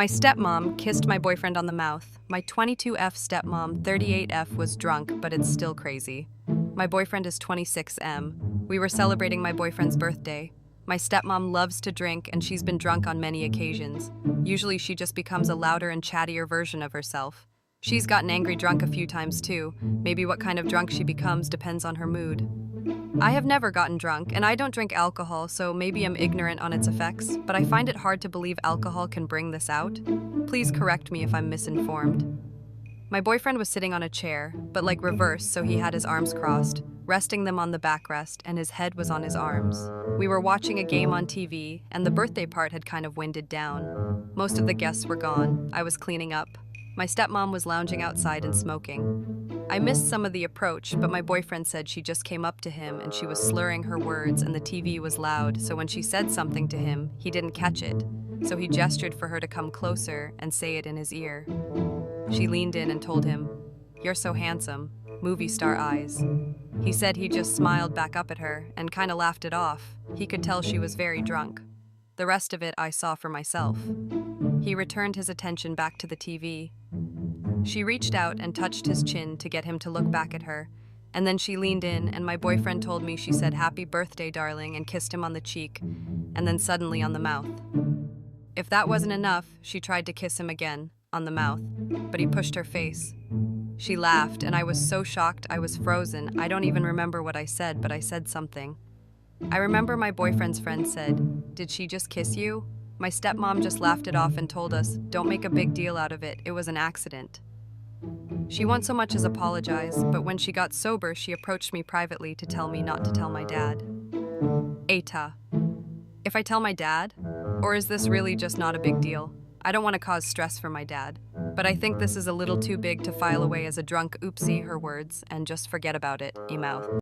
My stepmom kissed my boyfriend on the mouth. My 22F stepmom 38F was drunk, but it's still crazy. My boyfriend is 26M. We were celebrating my boyfriend's birthday. My stepmom loves to drink, and she's been drunk on many occasions. Usually she just becomes a louder and chattier version of herself. She's gotten angry drunk a few times too. Maybe what kind of drunk she becomes depends on her mood. I have never gotten drunk, and I don't drink alcohol, so maybe I'm ignorant on its effects, but I find it hard to believe alcohol can bring this out. Please correct me if I'm misinformed. My boyfriend was sitting on a chair, but like reversed, so he had his arms crossed, resting them on the backrest, and his head was on his arms. We were watching a game on TV, and the birthday part had kind of winded down. Most of the guests were gone. I was cleaning up. My stepmom was lounging outside and smoking. I missed some of the approach, but my boyfriend said she just came up to him and she was slurring her words and the TV was loud, so when she said something to him, he didn't catch it. So he gestured for her to come closer and say it in his ear. She leaned in and told him, "You're so handsome, movie star eyes." He said he just smiled back up at her and kind of laughed it off. He could tell she was very drunk. The rest of it I saw for myself. He returned his attention back to the TV. She reached out and touched his chin to get him to look back at her, and then she leaned in and my boyfriend told me she said "Happy birthday, darling," and kissed him on the cheek, and then suddenly on the mouth. If that wasn't enough, she tried to kiss him again, on the mouth, but he pushed her face. She laughed, and I was so shocked I was frozen. I don't even remember what I said, but I said something. I remember my boyfriend's friend said, "Did she just kiss you?" My stepmom just laughed it off and told us, "Don't make a big deal out of it, it was an accident." She won't so much as apologize, but when she got sober, she approached me privately to tell me not to tell my dad. Eta. If I tell my dad? Or is this really just not a big deal? I don't want to cause stress for my dad, but I think this is a little too big to file away as a drunk oopsie, her words, and just forget about it, e-mouth.